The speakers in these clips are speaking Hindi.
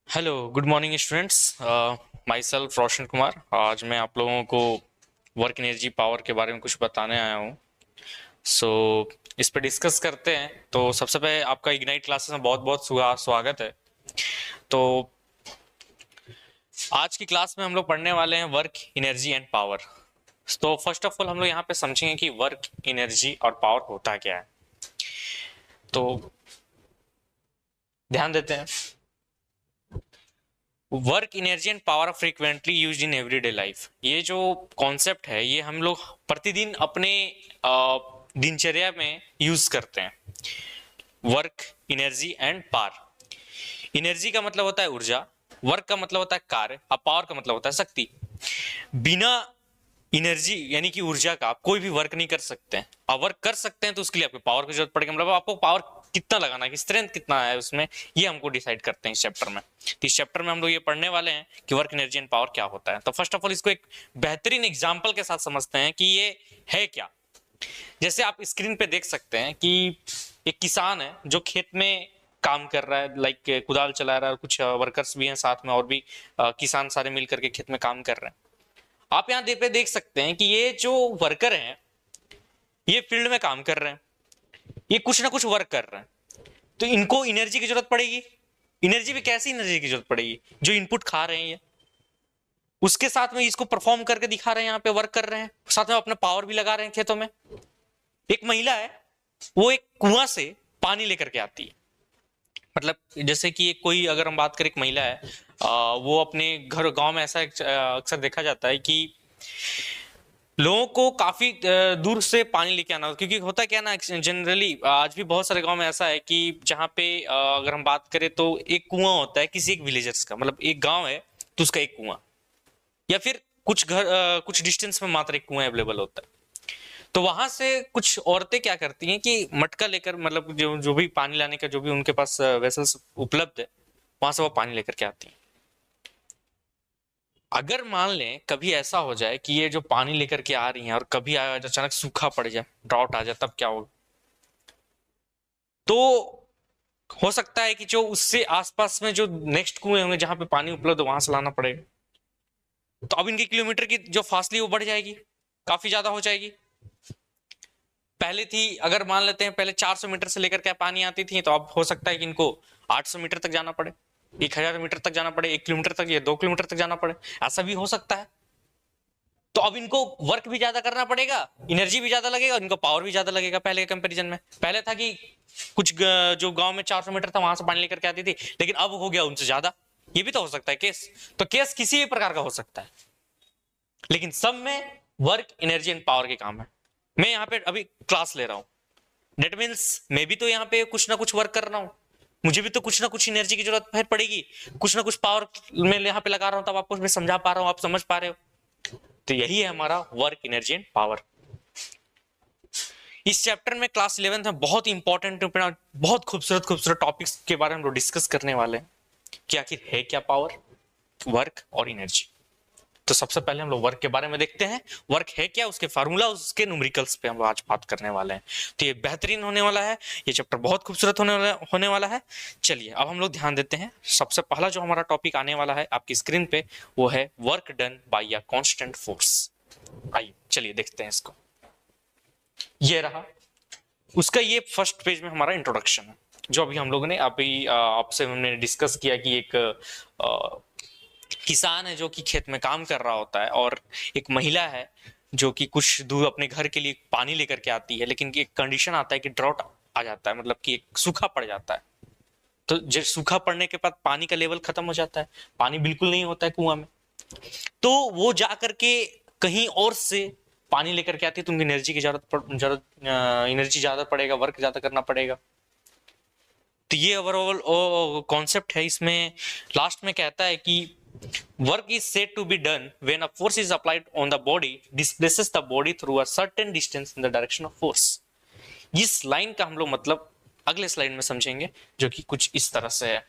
Hello good morning students. Myself Roshan Kumar. आज मैं आप लोगों को वर्क एनर्जी पावर के बारे में कुछ बताने आया हूँ। सो इस पे डिस्कस करते हैं। तो सबसे पहले आपका इग्नाइट क्लासेस में बहुत बहुत स्वागत है। तो आज की क्लास में हम लोग पढ़ने वाले हैं वर्क एनर्जी एंड पावर। तो फर्स्ट ऑफ ऑल हम लोग यहाँ पे समझेंगे कि वर्क एनर्जी और पावर होता क्या है। तो ध्यान देते हैं। Work energy and power frequently use in everyday life, ये जो कॉन्सेप्ट है ये हम लोग प्रतिदिन अपने दिनचर्या में यूज करते हैं। Work energy and power. Energy का मतलब होता है ऊर्जा, वर्क का मतलब होता है कार्य, और पावर का मतलब होता है शक्ति। बिना एनर्जी यानी कि ऊर्जा का आप कोई भी वर्क नहीं कर सकते हैं। आप वर्क कर सकते हैं तो उसके लिए आपको पावर की जरूरत पड़ेगी। मतलब आपको पावर कितना लगाना है, स्ट्रेंथ कितना है उसमें, ये हमको डिसाइड करते हैं इस चैप्टर में। तो इस चैप्टर में हम लोग ये पढ़ने वाले हैं कि वर्क एनर्जी एंड पावर क्या होता है। तो फर्स्ट ऑफ ऑल इसको एक बेहतरीन एग्जाम्पल के साथ समझते हैं कि ये है क्या। जैसे आप स्क्रीन पे देख सकते हैं कि एक किसान है जो खेत में काम कर रहा है, लाइक कुदाल चला रहा है, कुछ वर्कर्स भी हैं साथ में, और भी किसान सारे मिल करके खेत में काम कर रहे हैं। आप यहाँ पे देख सकते हैं कि ये जो वर्कर हैं ये फील्ड में काम कर रहे हैं, ये कुछ ना कुछ वर्क कर रहे हैं। तो इनको एनर्जी की जरूरत पड़ेगी। एनर्जी भी कैसी एनर्जी की जरूरत पड़ेगी, जो इनपुट खा रहे हैं ये, उसके साथ में इसको परफॉर्म करके दिखा रहे हैं, यहाँ पे वर्क कर रहे हैं, साथ में अपना पावर भी लगा रहे हैं खेतों में। एक महिला है, वो एक कुआं से पानी लेकर के आती है। मतलब जैसे कि एक कोई अगर हम बात करें, एक महिला है, वो अपने घर गांव में ऐसा अक्सर देखा जाता है कि लोगों को काफी दूर से पानी लेके आना, क्योंकि होता क्या ना, जनरली आज भी बहुत सारे गांव में ऐसा है कि जहाँ पे अगर हम बात करें तो एक कुआं होता है किसी एक विलेजर्स का, मतलब एक गांव है तो उसका एक कुआं, या फिर कुछ घर कुछ डिस्टेंस में मात्र एक कुआं अवेलेबल होता है। तो वहां से कुछ औरतें क्या करती हैं कि मटका लेकर, मतलब जो जो भी पानी लाने का जो भी उनके पास वेसल्स उपलब्ध है, वहां से वो पानी लेकर के आती हैं। अगर मान लें कभी ऐसा हो जाए कि ये जो पानी लेकर के आ रही हैं और कभी अचानक सूखा पड़ जाए, ड्राउट आ जाए, तब क्या होगा। तो हो सकता है कि जो उससे आसपास में जो नेक्स्ट कुएं होंगे जहां पे पानी उपलब्ध है, वहां से लाना पड़ेगा। तो अब इनके किलोमीटर की जो फासली वो बढ़ जाएगी, काफी ज्यादा हो जाएगी। पहले थी, अगर मान लेते हैं पहले 400 मीटर से लेकर के पानी आती थी, तो अब हो सकता है कि इनको 800 मीटर तक जाना पड़े, 1000 मीटर तक जाना पड़े, 1 किलोमीटर तक या 2 किलोमीटर तक जाना पड़े। ऐसा भी हो सकता है। तो अब इनको वर्क भी ज्यादा करना पड़ेगा, एनर्जी भी ज्यादा लगेगा, और इनको पावर भी ज्यादा लगेगा पहले के कंपैरिजन में। पहले था कि कुछ जो गांव में 400 मीटर था वहां से पानी लेकर के आती थी, लेकिन अब हो गया उनसे ज्यादा। ये भी तो हो सकता है केस। तो केस किसी भी प्रकार का हो सकता है, लेकिन सब में वर्क एनर्जी एंड पावर के काम है। मैं यहाँ पे अभी क्लास ले रहा हूँ, डेट मीन्स मैं भी तो यहाँ पे कुछ ना कुछ वर्क कर रहा हूँ। मुझे भी तो कुछ ना कुछ एनर्जी की जरूरत फिर पड़ेगी, कुछ ना कुछ पावर मैं यहाँ पे लगा रहा हूँ, तब आपको मैं समझा पा रहा हूँ, आप समझ पा रहे हो। तो यही है हमारा वर्क एनर्जी एंड पावर। इस चैप्टर में क्लास 11th में बहुत इंपॉर्टेंट, बहुत खूबसूरत खूबसूरत टॉपिक्स के बारे में हम लोग डिस्कस करने वाले हैं कि आखिर है क्या पावर, वर्क और एनर्जी। तो सबसे पहले हम लोग वर्क के बारे में देखते हैं। वर्क है क्या, उसके फार्मूला, उसके न्यूमेरिकल्स पे हम आज बात करने वाले हैं। तो ये बेहतरीन होने वाला है, ये चैप्टर बहुत खूबसूरत होने वाला है। चलिए अब हम लोग ध्यान देते हैं। सबसे पहला जो हमारा टॉपिक आने वाला है आपकी स्क्रीन पे, वो है work done by a constant force. आइए चलिए देखते हैं इसको। ये रहा उसका, ये फर्स्ट पेज में हमारा इंट्रोडक्शन है, जो अभी हम लोगों ने अभी आपसे हमने डिस्कस किया कि एक किसान है जो कि खेत में काम कर रहा होता है, और एक महिला है जो कि कुछ दूर अपने घर के लिए पानी लेकर के आती है, लेकिन एक कंडीशन आता है कि ड्रॉट आ जाता है, मतलब कि एक सूखा पड़ जाता है। तो जब सूखा पड़ने के बाद पानी का लेवल खत्म हो जाता है, पानी बिल्कुल नहीं होता है कुआं में, तो वो जा करके कहीं और से पानी लेकर के आती है। तो उनकी एनर्जी की जरूरत एनर्जी ज्यादा पड़ेगा, वर्क ज्यादा करना पड़ेगा। तो ये ओवरऑल कॉन्सेप्ट है। इसमें लास्ट में कहता है कि work is said to be done when a force is applied on the body displaces the body through a certain distance in the direction of force. इस लाइन का हम लोग मतलब अगले स्लाइड में समझेंगे, जो कि कुछ इस तरह से है।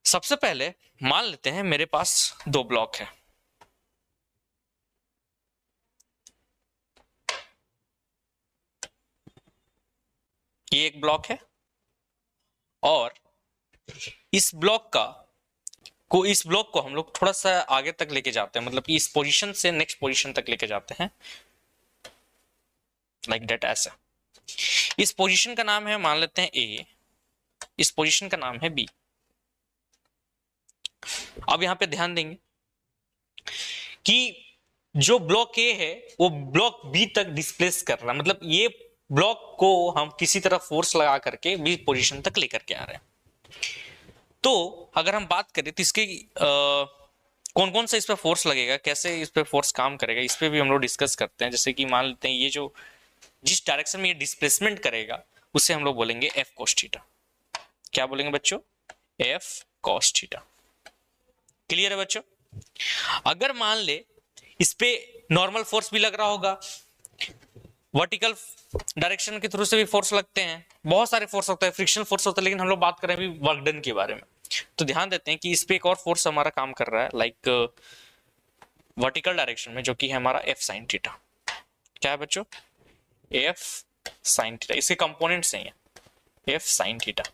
सबसे पहले मान लेते हैं मेरे पास दो ब्लॉक है। ये एक ब्लॉक है और इस ब्लॉक को हम लोग थोड़ा सा आगे तक लेके जाते हैं, मतलब कि इस पोजीशन से नेक्स्ट पोजीशन तक लेके जाते हैं, लाइक दैट ऐसा। इस पोजीशन का नाम है, मान लेते हैं ए, इस पोजीशन का नाम है बी। अब यहां पे ध्यान देंगे कि जो ब्लॉक ए है वो ब्लॉक बी तक डिस्प्लेस कर रहा है, मतलब ये ब्लॉक को हम किसी तरह फोर्स लगा करके बी पोजीशन तक लेकर के आ रहे हैं। तो अगर हम बात करें तो इसके कौन कौन सा इस पर फोर्स लगेगा, कैसे इस पर फोर्स काम करेगा, इस पर भी हम लोग डिस्कस करते हैं। जैसे कि मान लेते हैं ये जो जिस डायरेक्शन में ये डिस्प्लेसमेंट करेगा उसे हम लोग बोलेंगे एफ कॉस थीटा। क्या बोलेंगे बच्चों? F cos theta. क्लियर है बच्चों? अगर मान ले इस पे नॉर्मल फोर्स भी लग रहा होगा, वर्टिकल डायरेक्शन के थ्रू से भी फोर्स लगते हैं, बहुत सारे फोर्स होता है, फ्रिक्शन फोर्स होता है, लेकिन हम लोग बात कर रहे हैं अभी वर्क डन के बारे में। तो ध्यान देते हैं कि इस पे एक और फोर्स हमारा काम कर रहा है, लाइक वर्टिकल डायरेक्शन में, जो कि है हमारा एफ साइन थीटा। क्या है बच्चों? F sine theta. इसके कंपोनेंट्स हैं एफ साइन थीटा।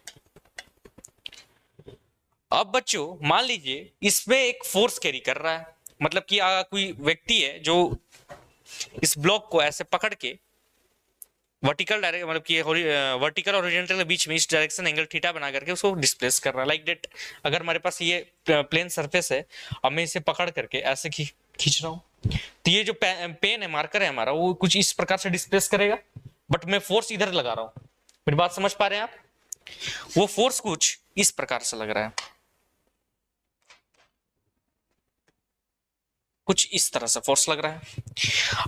अब बच्चों मान लीजिए इसमें एक फोर्स कैरी कर रहा है, मतलब कि कोई व्यक्ति है जो इस ब्लॉक को ऐसे पकड़ के वर्टिकल डायरेक्शन, मतलब कि वर्टिकल और हॉरिजॉन्टल के बीच में इस डायरेक्शन एंगल थीटा बना करके उसको डिस्प्लेस कर रहा है, लाइक दैट। अगर हमारे पास ये प्लेन सरफेस है, अब मैं इसे पकड़ करके ऐसे खींच रहा हूँ, तो ये जो पेन है, मार्कर है हमारा, वो कुछ इस प्रकार से डिस्प्लेस करेगा, बट मैं फोर्स इधर लगा रहा हूँ। मेरी बात समझ पा रहे हैं आप? वो फोर्स कुछ इस प्रकार से लग रहा है, कुछ इस तरह से फोर्स लग रहा है।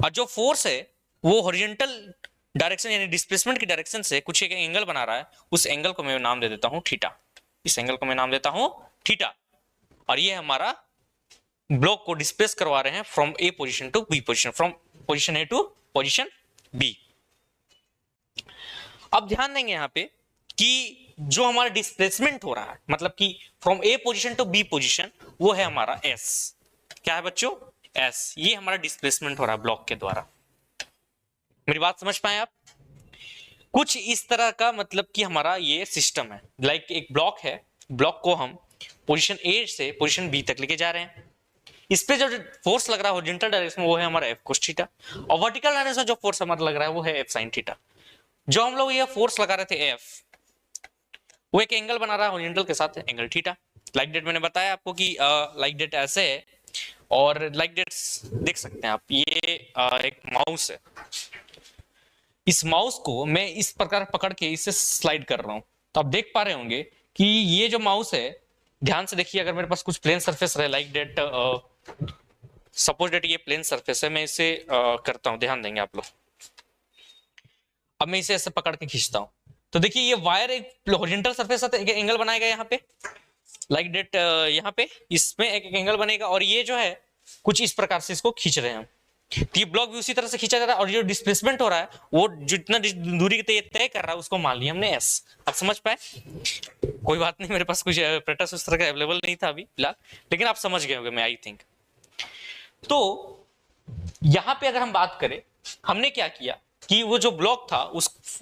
और जो फोर्स है वो हॉरिजॉन्टल डायरेक्शन यानी डिस्प्लेसमेंट की डायरेक्शन से कुछ एक एंगल बना रहा है, उस एंगल को मैं नाम दे देता हूं थीटा। इस एंगल को मैं नाम देता हूं थीटा। और ये हमारा ब्लॉक को डिस्प्लेस करवा रहे हैं from A position to B position, from position A to position B. अब ध्यान देंगे यहां पे कि जो हमारा डिस्प्लेसमेंट हो रहा है, मतलब कि from A position to B position, वो है हमारा एस। क्या है बच्चों? एस। ये हमारा डिस्प्लेसमेंट हो रहा है ब्लॉक के द्वारा। मेरी बात समझ पाए आप? कुछ इस तरह का, मतलब कि हमारा ये सिस्टम है, लाइक एक ब्लॉक है, ब्लॉक को हम पोजीशन ए से पोजीशन बी तक लेके जा रहे हैं। इस पे जो फोर्स लग रहा है हॉरिजॉन्टल डायरेक्शन में, वो है हमारा एफ कोस थीटा, और वर्टिकल डायरेक्शन जो फोर्स हमारा लग रहा है वो है एफ साइन थीटा। जो हम लोग ये फोर्स लगा रहे थे एफ, वो एक एंगल बना रहा है हॉरिजॉन्टल के साथ, एंगल थीटा। लाइक डेट मैंने बताया आपको कि लाइक डेट ऐसे है, और लाइक डेट देख सकते हैं आप, ये एक माउस है। इस माउस को मैं इस प्रकार पकड़ के इसे स्लाइड कर रहा हूं, तो आप देख पा रहे होंगे कि ये जो माउस है, ध्यान से देखिए, अगर मेरे पास कुछ प्लेन सरफेस रहे, लाइक डेट सपोज डेट ये प्लेन सरफेस है, मैं इसे करता हूं, ध्यान देंगे आप लोग। अब मैं इसे ऐसे पकड़ के खींचता हूं, तो देखिए ये वायर एक हॉरिजॉन्टल सरफेस एक एंगल बनाएगा यहाँ पे, लाइक डेट यहाँ पे इसमें एक एंगल बनेगा, और ये जो है कुछ इस प्रकार से इसको खींच रहे हैं हम। तो ये ब्लॉक भी उसी तरह से खींचा जा रहा है, और जो डिस्प्लेसमेंट हो रहा है वो जितना दूरी तय कर रहा है उसको मान लिया हमने एस। आप समझ पाए? कोई बात नहीं, मेरे पास कुछ प्रैक्टिस उस तरह का अवेलेबल नहीं था अभी फिलहाल, लेकिन आप समझ गए होंगे मैं आई थिंक। तो यहां पे अगर हम बात करें, हमने क्या किया कि वो जो ब्लॉक था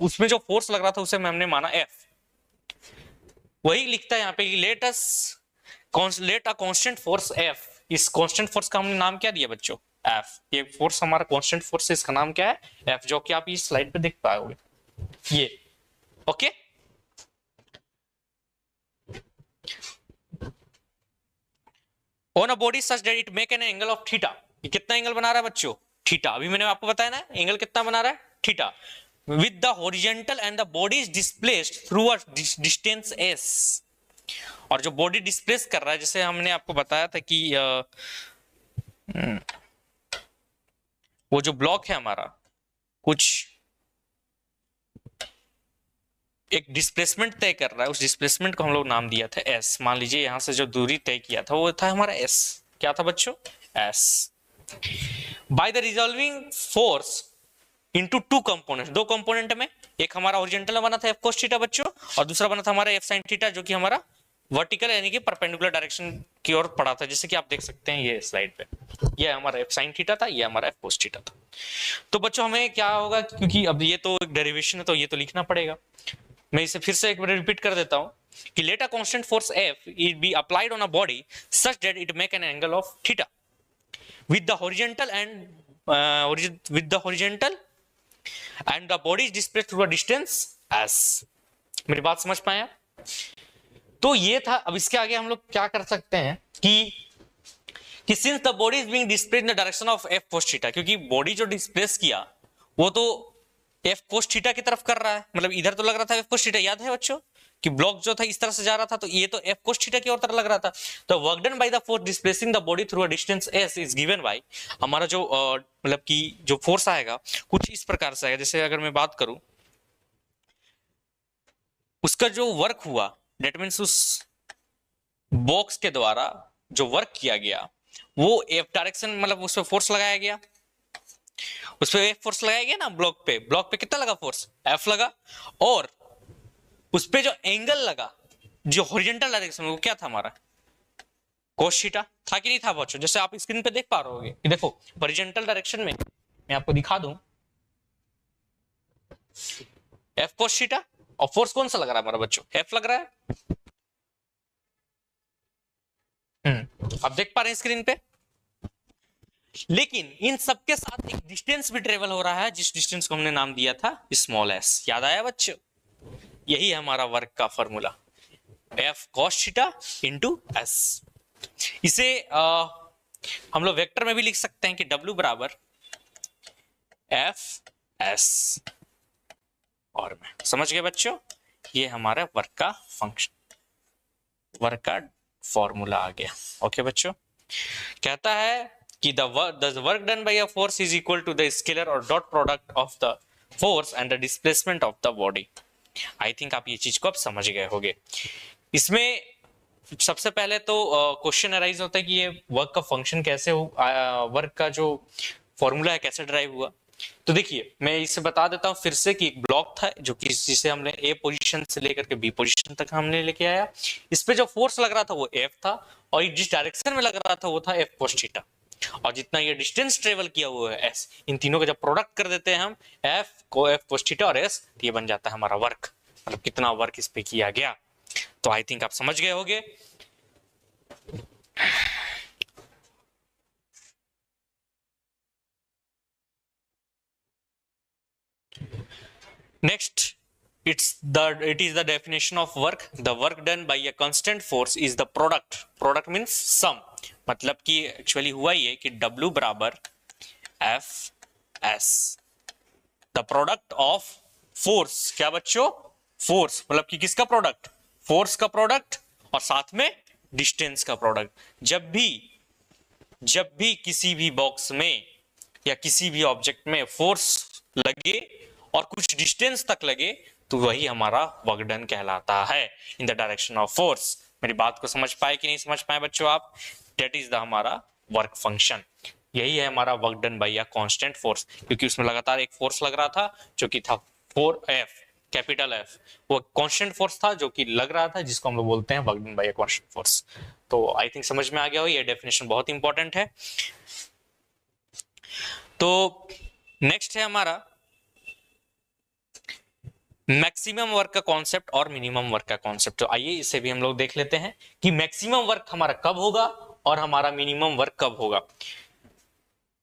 उसमें जो फोर्स लग रहा था उसे हमने माना एफ। वही लिखता है यहाँ पे, let a constant force F. इस कांस्टेंट फोर्स का हमने नाम क्या दिया बच्चों? एफ। ये फोर्स हमारा कांस्टेंट फोर्स है, इसका नाम क्या है? एफ, जो कि आप इस स्लाइड पे देख पाओगे ये। Okay, on a body such that it make an angle of theta. ये कितना एंगल बना रहा है बच्चों? थीटा। अभी मैंने आपको बताया ना एंगल कितना बना रहा है? Theta. With the horizontal and the body is displaced through a distance S. और जो बॉडी डिस्प्लेस कर रहा है, जैसे हमने आपको बताया था कि वो जो ब्लॉक है हमारा, कुछ एक डिस्प्लेसमेंट तय कर रहा है, उस डिस्प्लेसमेंट को हम लोग नाम दिया था एस। मान लीजिए यहां से जो दूरी तय किया था वो था हमारा एस। क्या था बच्चों? S. By the resolving force into two component, दो कंपोनेंट में, एक हमारा हॉरिजॉन्टल में बना था एफ कोस थीटा बच्चों, और दूसरा बना था हमारा एफ साइन थीटा, जो कि हमारा वर्टिकल यानी कि परपेंडिकुलर डायरेक्शन की ओर पड़ा था, जैसे कि आप देख सकते हैं ये स्लाइड पे। ये हमारा एफ साइन थीटा था, ये हमारा एफ कोस थीटा था। तो बच्चों हमें क्या होगा, क्योंकि अब ये तो एक डेरिवेशन है तो ये तो लिखना पड़ेगा, मैं इसे फिर से एक बार रिपीट कर देता हूं कि let a constant force F it be applied on a body such that it make an angle of theta with the horizontal and the body is displaced through a distance s. मेरी बात समझ पाए आप? तो ये था। अब इसके आगे हम लोग क्या कर सकते हैं कि since the body is being displaced in the direction of f cos theta, क्योंकि बॉडी जो डिस्प्लेस किया वो तो f cos थीटा की तरफ कर रहा है, मतलब इधर तो लग रहा था f cos थीटा, याद है बच्चों कि ब्लॉक जो था इस तरह से जा रहा था, तो ये तो f cos थीटा की ओर तरफ लग रहा था। तो work done by the force displacing the body through a distance s is given by, हमारा जो मतलब कि जो फोर्स आएगा कुछ इस प्रकार से आएगा। जैसे अगर मैं बात करूं उसका जो वर्क हुआ, दैट मीन्स उस बॉक्स के द्वारा जो वर्क किया गया वो f डायरेक्शन, मतलब उस पर फोर्स लगाया गया, उस पर फोर्स लगाया गया ना, ब्लॉक पे कितना लगा फोर्स, f लगा, और उस पे जो एंगल लगा जो हॉरिजॉन्टल डायरेक्शन में, वो क्या था हमारा cos थीटा था कि नहीं था बच्चों? जैसे आप स्क्रीन पे देख पा रहे होगे कि देखो हॉरिजॉन्टल डायरेक्शन में मैं आपको दिखा दूं f cos थीटा, और फोर्स कौन सा लग रहा है हमारा बच्चों, f लग रहा है। आप देख पा रहे हैं स्क्रीन पे। लेकिन इन सबके साथ एक डिस्टेंस भी ट्रेवल हो रहा है, जिस डिस्टेंस को हमने नाम दिया था स्मॉल s। याद आया बच्चों? यही है हमारा वर्क का formula, f cos theta into s। इसे हम लोग वेक्टर में भी लिख सकते हैं कि w बराबर f s। और मैं समझ गए बच्चों, ये हमारा वर्क का फंक्शन, वर्क का फॉर्मूला आ गया। ओके बच्चों, कहता है कि the work done by a force is equal to the scalar और dot product of the force and the displacement of the body. I think आप ये चीज को अब समझ गए होंगे। इसमें सबसे पहले तो क्वेश्चन अराइज होता है कि ये वर्क का फंक्शन कैसे वर्क का जो फॉर्मूला है कैसे ड्राइव हुआ। तो देखिए मैं इसे बता देता हूं फिर से कि एक ब्लॉक था जो कि जिसे हमने ए पोजीशन से लेकर के बी पोजीशन तक हमने लेके आया। इस पे जो फोर्स लग रहा था वो एफ था, और जिस डायरेक्शन में लग रहा था वो था एफ cos थीटा, और जितना ये डिस्टेंस ट्रेवल किया हुआ है एस, इन तीनों का जब प्रोडक्ट कर देते हैं हम एफ cos थीटा और एस, तो ये बन जाता है हमारा वर्क, मतलब कितना वर्क इस पे किया गया। तो आई थिंक आप समझ गए होंगे। Next, it is the definition of work. The work done by a constant force is the product. Product means sum. मतलब कि एक्चुअली हुआ ये कि W बराबर F S, the product of force। क्या बच्चों? फोर्स, मतलब कि किसका प्रोडक्ट, फोर्स का प्रोडक्ट और साथ में डिस्टेंस का प्रोडक्ट। जब भी किसी भी बॉक्स में या किसी भी ऑब्जेक्ट में फोर्स लगे और कुछ डिस्टेंस तक लगे तो वही हमारा वर्क डन कहलाता है इन द डायरेक्शन ऑफ फोर्स। मेरी बात को समझ पाए कि नहीं समझ पाए बच्चों आप? दैट इज द हमारा वर्क फंक्शन। यही है हमारा work done by a constant force, क्योंकि उसमें लगातार एक फोर्स लग रहा था जो कि था 4F, कैपिटल F। वो कांस्टेंट फोर्स था जो कि लग रहा था, जिसको हम लोग बोलते हैं work done by a constant force. तो आई थिंक समझ में आ गया हो, ये डेफिनेशन बहुत इंपॉर्टेंट है। तो नेक्स्ट है हमारा मैक्सिमम वर्क का कॉन्सेप्ट और मिनिमम वर्क का कॉन्सेप्ट। तो आइए इसे भी हम लोग देख लेते हैं कि मैक्सिमम वर्क हमारा कब होगा और हमारा मिनिमम वर्क कब होगा।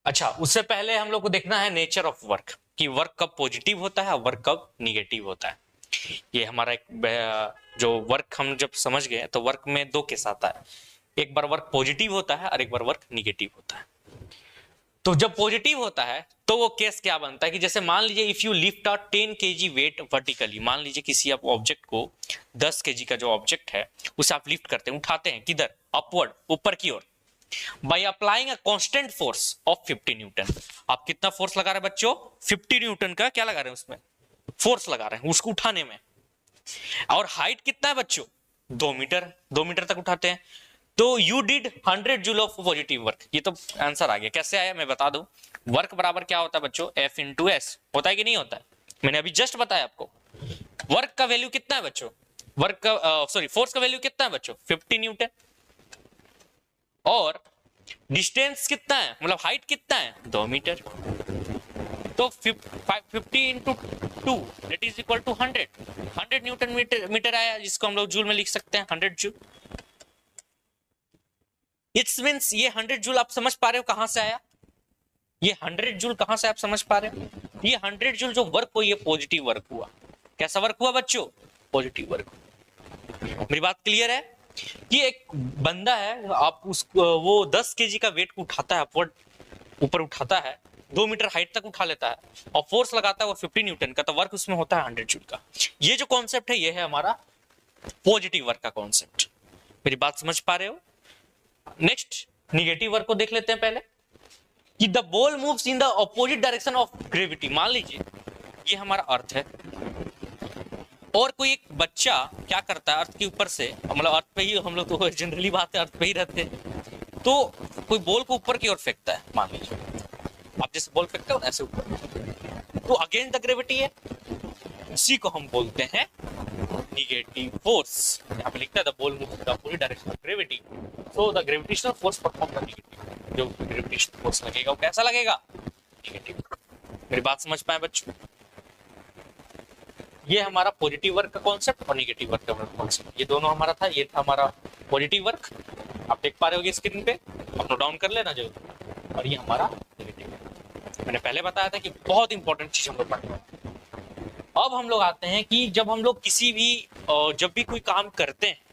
अच्छा, उससे पहले हम लोग को देखना है नेचर ऑफ वर्क, कि वर्क कब पॉजिटिव होता है और वर्क कब निगेटिव होता है। ये हमारा एक जो वर्क हम जब समझ गए तो वर्क में दो केस आता है, एक बार वर्क पॉजिटिव होता है और एक बार वर्क निगेटिव होता है। तो जब पॉजिटिव होता है तो वो केस क्या बनता है कि जैसे मान लीजिए if you lift a 10 kg weight vertically, मान लीजिए किसी आप ऑब्जेक्ट को 10 kg का जो ऑब्जेक्ट है उसे आप लिफ्ट करते हैं, उठाते हैं किधर, अपवर्ड, ऊपर की ओर, by applying a constant force of 50 newton. आप कितना फोर्स लगा रहे हैं बच्चों? 50 न्यूटन का क्या लगा रहे हैं उसमें, फोर्स लगा रहे हैं उसको उठाने में। और हाइट कितना है बच्चों? 2 मीटर, 2 मीटर तक उठाते हैं। तो you did 100 joule of positive work. ये तो आंसर आ गया। कैसे आया मैं बता दूं, वर्क बराबर क्या होता है बच्चों, F इंटू एस। होता है कि नहीं होता है? मैंने अभी जस्ट बताया आपको। वर्क का वैल्यू कितना है बच्चों, वर्क का सॉरी फोर्स का वैल्यू कितना है बच्चों, 50 न्यूटन, और डिस्टेंस कितना है, मतलब हाइट कितना है, 2 मीटर। तो 50 into 2 that is equal to 100 newton metre आया, जिसको हम लोग जूल में लिख सकते हैं 100 जूल। इट्स मींस ये 100 जूल आप समझ पा रहे हो कहां से आया, ये 100 जूल कहां से आप समझ पा रहे हो, ये 100 जूल जो वर्क हुआ ये पॉजिटिव वर्क हुआ। कैसा वर्क हुआ बच्चों, पॉजिटिव वर्क। मेरी बात क्लियर है कि एक बंदा है, आप उसको वो 10 केजी का वेट को उठाता है, अपवर्ड ऊपर उठाता है, 2 मीटर हाइट तक उठा लेता है और फोर्स लगाता है वो 50 न्यूटन का, तो वर्क उसमें होता है 100 जूल का। ये जो कॉन्सेप्ट है ये है हमारा पॉजिटिव वर्क का कॉन्सेप्ट। मेरी बात समझ पा रहे हो। नेक्स्ट निगेटिव वर्क को देख लेते हैं पहले, कि the ball moves in the opposite direction of gravity. मान लीजिए ये हमारा अर्थ है और कोई एक बच्चा क्या करता है, अर्थ के ऊपर से, मतलब अर्थ पे ही हम लोग तो जनरली बात है अर्थ पे ही रहते हैं, तो कोई बॉल को ऊपर की ओर फेंकता है। मान लीजिए आप जैसे बॉल फेंकते हो ऐसे ऊपर, तो अगेंस्ट द ग्रेविटी है, इसी को हम बोलते हैं निगेटिव फोर्स। यहाँ पे लिखता है the ball moves in the opposite direction of gravity, so the gravitational force perform the negative. जो ग्रेविटेशनल फोर्स लगेगा वो कैसा लगेगा, निगेटिव। मेरी बात समझ पाए बच्चों। ये हमारा पॉजिटिव वर्क का कॉन्सेप्ट और निगेटिव वर्क का कॉन्सेप्ट, ये दोनों हमारा था। ये था हमारा पॉजिटिव वर्क, आप देख पा रहे होगे स्क्रीन पे, आप नोट डाउन कर लेना जरूर। और ये हमारा निगेटिव वर्क, मैंने पहले बताया था कि बहुत इंपॉर्टेंट चीज हम लोग पढ़ते हैं। अब हम लोग आते हैं कि जब हम लोग किसी भी जब भी कोई काम करते हैं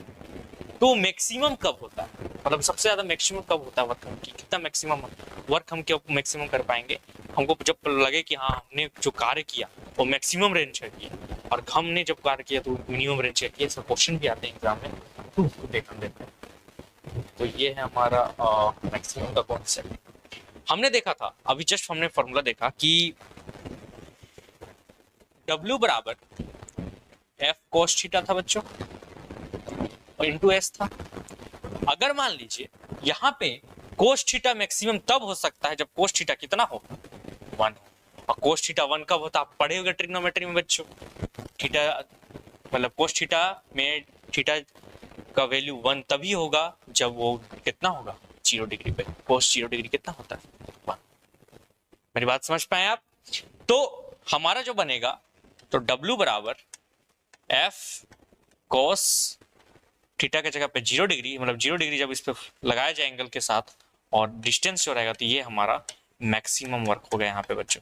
तो मैक्सिमम कब होता है, मतलब सबसे ज्यादा मैक्सिमम कब होता है वर्क, कितना मैक्सिमम वर्क हम क्या मैक्सिमम कर पाएंगे। हमको जब लगे कि हाँ हमने जो कार्य किया वो मैक्सिमम रेंज है किया, और हमने जब कार्य किया तो मिनिमम रेंज है किया। सब क्वेश्चन भी आते हैं एग्जाम में, तो उसको देख लेते हैं। तो ये है हमारा मैक्सिमम का कॉन्सेप्ट। हमने देखा था अभी जस्ट हमने फॉर्मूला देखा कि W बराबर F cos थीटा था बच्चों, और इंटू S था। अगर मान लीजिए यहाँ पे cos थीटा मैक्सिमम तब हो सकता है जब cos थीटा कितना हो, 1 हो। और cos थीटा 1 कब होता, आप पढ़े होंगे ट्रिग्नोमेट्री में बच्चों। थीटा मतलब cos थीटा में थीटा का वैल्यू 1 तभी होगा जब वो कितना होगा, 0 डिग्री पे। cos 0 डिग्री कितना होता है, 1। मेरी बात समझ पाए आप। तो हमारा जो बनेगा, तो W बराबर F cos थीटा के जगह पे 0 डिग्री, मतलब 0 डिग्री जब इस पे लगाया जाए एंगल के साथ और डिस्टेंस जो रहेगा, तो ये हमारा मैक्सिमम वर्क हो गया यहाँ पे बच्चों।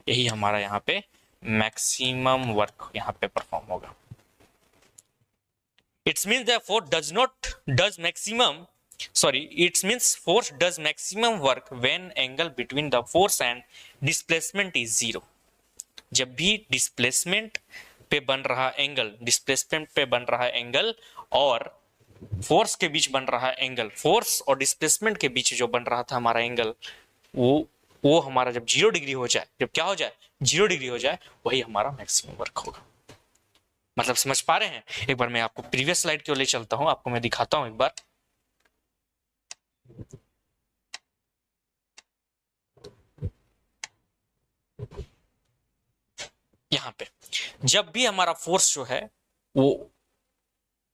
यही हमारा यहाँ पे मैक्सिमम वर्क यहाँ पे परफॉर्म होगा। It's means that force does maximum work when angle between the force and displacement is 0। जब भी डिस्प्लेसमेंट पे बन रहा एंगल और फोर्स के बीच बन रहा एंगल, फोर्स और डिस्प्लेसमेंट के बीच जो बन रहा था हमारा एंगल, वो हमारा जब 0 डिग्री हो जाए, जब क्या हो जाए, 0 डिग्री हो जाए, वही हमारा मैक्सिमम वर्क होगा। मतलब समझ पा रहे हैं। एक बार मैं आपको प्रीवियस स्लाइड की ओर ले चलता हूं, आपको मैं दिखाता हूं एक बार। यहाँ पे जब भी हमारा फोर्स जो है वो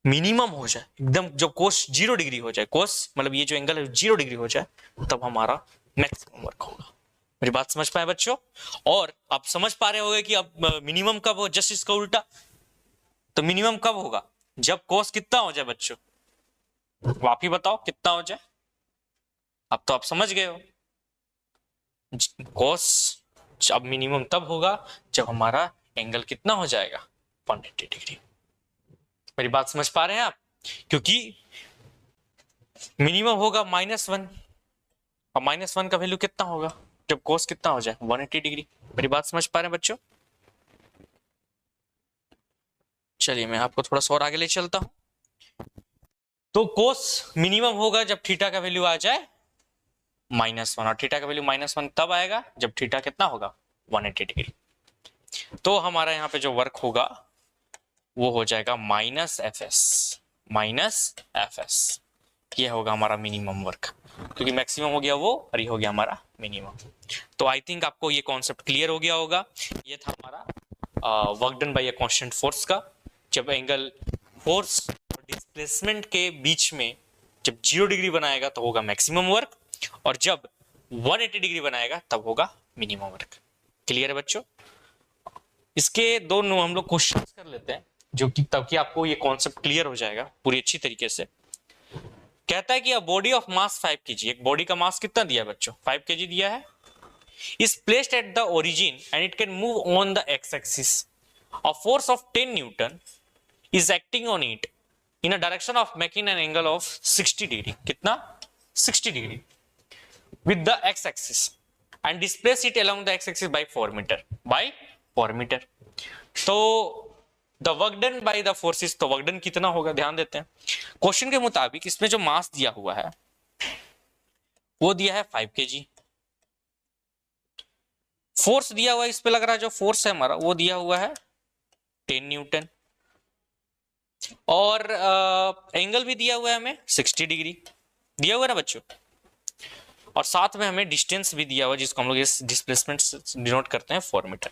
मिनिमम हो जाए एकदम, जब कोस 0 डिग्री हो जाए, कोस मतलब ये जो एंगल है 0 डिग्री हो जाए, तब हमारा मैक्सिमम वर्क होगा। मेरी बात समझ पाए बच्चों। और आप समझ पा रहे होंगे कि अब मिनिमम कब हो, जस्ट इसका उल्टा। तो मिनिमम कब होगा, जब कोस कितना हो जाए बच्चों, आप ही बताओ कितना हो जाए। अब तो आप समझ गए हो, कोस अब मिनिमम तब होगा जब हमारा एंगल कितना हो जाएगा, 180 डिग्री। मेरी बात समझ पा रहे हैं आप, क्योंकि मिनिमम होगा -1, और -1 का वैल्यू कितना होगा जब कोस कितना हो जाए, 180 डिग्री। मेरी बात समझ पा रहे हैं बच्चों। चलिए मैं आपको थोड़ा सा और आगे ले चलता हूं। तो कोस मिनिमम होगा जब थीटा का वैल्यू आ जाए -1, और थीटा का वैल्यू -1 तब आएगा जब थीटा कितना होगा, 180 डिग्री। तो हमारा यहाँ पे जो वर्क होगा वो हो जाएगा -FS। ये होगा हमारा मिनिमम वर्क, क्योंकि मैक्सिमम हो गया वो और ये हो गया हमारा मिनिमम। तो आई थिंक आपको ये कॉन्सेप्ट क्लियर हो गया होगा। ये था हमारा work done by a constant force का। जब एंगल फोर्स और डिस्प्लेसमेंट के बीच में जब 0 डिग्री बनाएगा तो होगा मैक्सिमम वर्क, और जब 180 डिग्री बनाएगा तब होगा मिनिमम वर्क। क्लियर है बच्चों? इसके दोनों हम लोग क्वेश्चन कर लेते हैं, जो कि तब कि आपको ये कॉन्सेप्ट क्लियर हो जाएगा पूरी अच्छी तरीके से। कहता है कि a body of mass 5 kg, एक बॉडी का मास कितना दिया है बच्चों? 5 kg दिया है, is placed at the origin and it can move on the x-axis. A force of 10 Newton is acting on it in a direction of making an angle of 60 degree. कितना? 60 degree with the x-axis and displace it along the x-axis by 4 meter. By 4 meter. तो the work done by the forces, तो वर्क डन कितना होगा ध्यान देते हैं। क्वेश्चन के मुताबिक इसमें जो मास दिया हुआ है वो दिया है 5 kg। फोर्स दिया हुआ है, इस पे लग रहा है जो फोर्स है हमारा वो दिया हुआ है 10 न्यूटन, और एंगल भी दिया हुआ है हमें 60 डिग्री दिया हुआ है ना बच्चों, और साथ में हमें डिस्टेंस भी दिया हुआ है जिसको हम लोग इस डिस्प्लेसमेंट से डिनोट करते हैं 4 मीटर।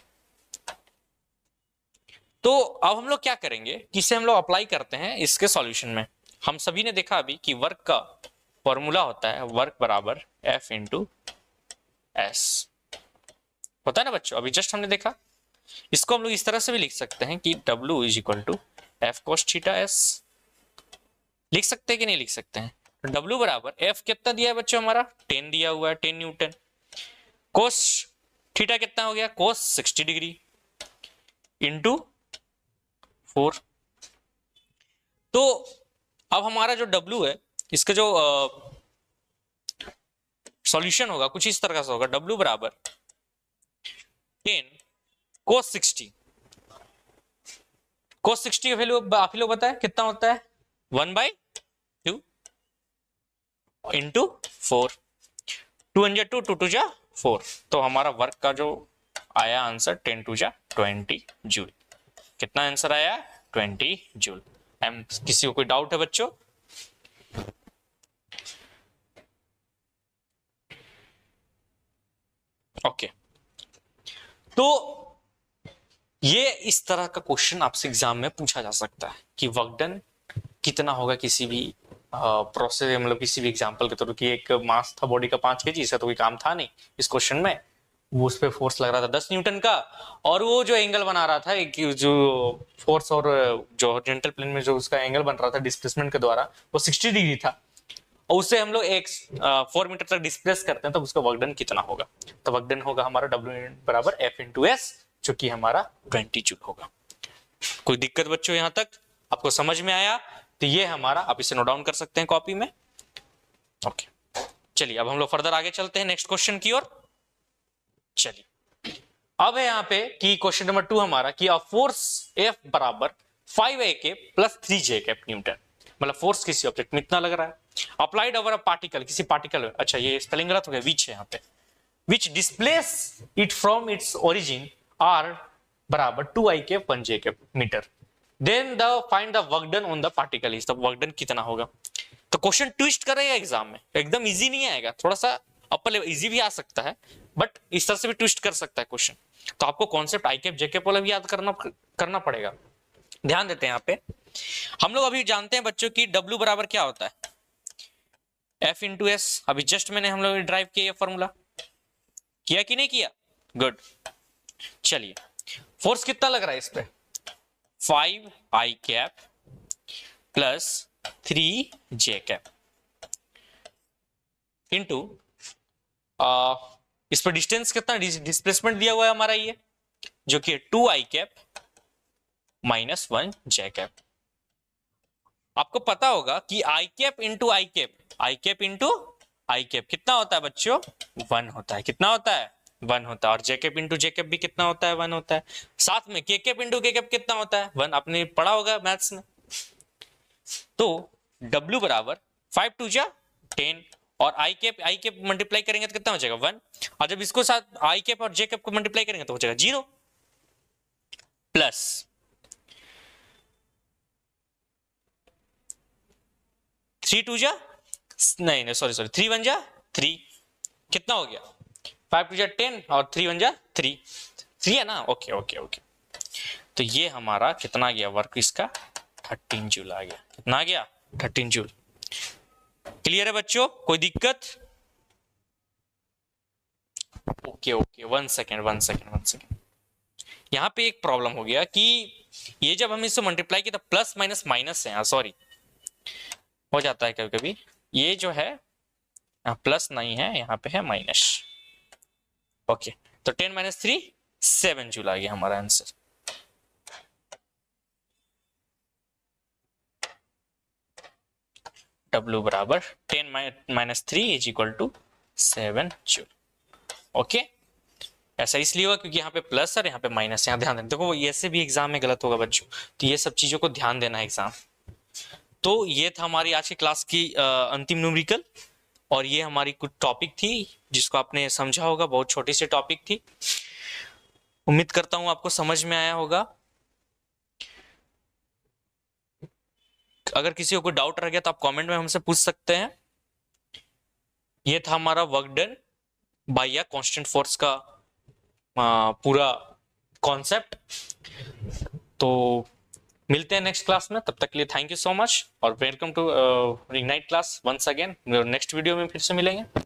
तो अब हम लोग क्या करेंगे कि इसे हम लोग अप्लाई करते हैं इसके सॉल्यूशन में। हम सभी ने देखा अभी कि वर्क का फॉर्मूला होता है वर्क बराबर F इंटू एस, होता है ना बच्चों, अभी जस्ट हमने देखा। इसको हम लोग इस तरह से भी लिख सकते हैं कि W is equal to F cos theta S, लिख सकते हैं कि नहीं लिख सकते हैं? W बराबर F कितना दिया है बच्चों हमारा 10 दिया हुआ है, 10 न्यूटन, कोस थीटा कितना हो गया कोस 60 डिग्री इंटू 4। तो अब हमारा जो W है इसका जो सॉल्यूशन होगा कुछ इस तरह से होगा, W बराबर 10 कोस 60, कोस 60 का वैल्यू आप ही लोग बताए कितना होता है 1/2 इंटू 4, 2 × 2 2 2 4। तो हमारा वर्क का जो आया आंसर 10 2 20 जूल। कितना आंसर आया 20 जूल। किसी को कोई डाउट है बच्चों? ओके, तो ये इस तरह का क्वेश्चन आपसे एग्जाम में पूछा जा सकता है कि वर्क डन कितना होगा किसी भी प्रोसेस, मतलब किसी भी एग्जांपल के थ्रू, कि एक मास था बॉडी का 5 kg, इसका तो कोई काम था नहीं इस क्वेश्चन में, वो उस पर फोर्स लग रहा था 10 न्यूटन का, और वो जो एंगल बना रहा था एक जो फोर्स और जो हॉरिजॉन्टल प्लेन में जो उसका एंगल बन रहा था डिस्प्लेसमेंट के द्वारा वो 60 डिग्री था, और उससे हम लोग एक 4 मीटर तक डिस्प्लेस करते हैं, तब उसका वर्क डन कितना होगा? तो वर्क डन होगा हमारा W बराबर F इंटू एस, जो कि हमारा 20 जूल होगा। कोई दिक्कत बच्चों यहां तक आपको समझ में आया? तो ये हमारा, आप इसे नोट डाउन कर सकते हैं कॉपी में। ओके, चलिए अब हम लोग फर्दर आगे चलते हैं नेक्स्ट क्वेश्चन की ओर। चलिए अब है यहाँ पे कि क्वेश्चन नंबर 2 हमारा कि फोर्स F बराबर 5A प्लस 3J न्यूटन, मतलब फोर्स किसी ऑब्जेक्ट में इतना लग रहा है, अप्लाइड ओवर अ पार्टिकल, किसी पार्टिकल में, अच्छा ये स्पेलिंग गलत हो गया, विच है यहाँ पे, which displace it from its origin are बराबर 2I 1J metre, then the find the work done on the particle is, the work done कितना होगा? तो क्वेश्चन ट्विस्ट करेगा एग्जाम में, एकदम इजी नहीं आएगा, थोड़ा सा अपर लेवल इजी भी आ सकता है, बट इस तरह से भी ट्विस्ट कर सकता है क्वेश्चन। तो आपको कॉन्सेप्ट I J वाला भी याद करना पड़ेगा। ध्यान देते हैं यहाँ पे, हम लोग अभी जानते हैं बच्चों की W बराबर क्या होता है F इंटू एस, अभी जस्ट मैंने हम लोग ड्राइव किया ये फॉर्मूला, किया कि नहीं किया? गुड। चलिए फोर्स कितना लग रहा है इस पे 5I प्लस 3J इंटू इस पर डिस्टेंस कितना, डिस्प्लेसमेंट दिया हुआ है हमारा ये, जो कि 2I माइनस 1J। आपको पता होगा कि I इंटू I कितना होता है बच्चों 1 होता है, कितना होता है 1 होता है, और J इंटू J भी कितना होता है 1 होता है, साथ में K इंटू K कितना होता है 1, आपने पढ़ा होगा मैथ्स में। तो W बराबर 5 2 10, और I मल्टीप्लाई करेंगे तो कितना हो जाएगा 1, और जब इसको साथ I और J को मल्टीप्लाई करेंगे तो हो जाएगा 0, प्लस 3 2 नहीं सॉरी 3 1 3, कितना हो गया 5 2 10 और 3 1 3 है ना। ओके ओके ओके, तो ये हमारा कितना गया वर्क इसका 13 जूल आ गया, कितना आ गया 13 जूल। क्लियर है बच्चों, कोई दिक्कत? Okay okay, one second. यहाँ पे एक प्रॉब्लम हो गया कि ये जब हम इससे मल्टीप्लाई किया तो प्लस माइनस माइनस है, सॉरी हो जाता है कभी कभी, ये जो है प्लस नहीं है, यहाँ पे है माइनस। ओके, तो 10 माइनस 3 7 जूल आ गया हमारा आंसर। W बराबर 10 minus 3 is equal to 7 joule. Okay, ऐसा इसलिए हुआ क्योंकि यहाँ पे प्लस और यहाँ पे माइनस, यहाँ ध्यान देना, देखो ऐसे भी एग्जाम में गलत होगा बच्चों, तो ये सब चीजों को ध्यान देना है एग्जाम। तो ये था हमारी आज की क्लास की अंतिम न्यूमेरिकल, और ये हमारी कुछ टॉपिक थी जिसको आपने समझा होगा, बहुत छोटी सी टॉपिक थी। उम्मीद करता हूं आपको समझ में आया होगा। अगर किसी को कोई डाउट रह गया तो आप कमेंट में हमसे पूछ सकते हैं। ये था हमारा वर्क डन बाय या कांस्टेंट फोर्स का पूरा कॉन्सेप्ट। तो मिलते हैं नेक्स्ट क्लास में, तब तक के लिए थैंक यू सो मच और welcome to Ignite class once again. Next video में फिर से मिलेंगे।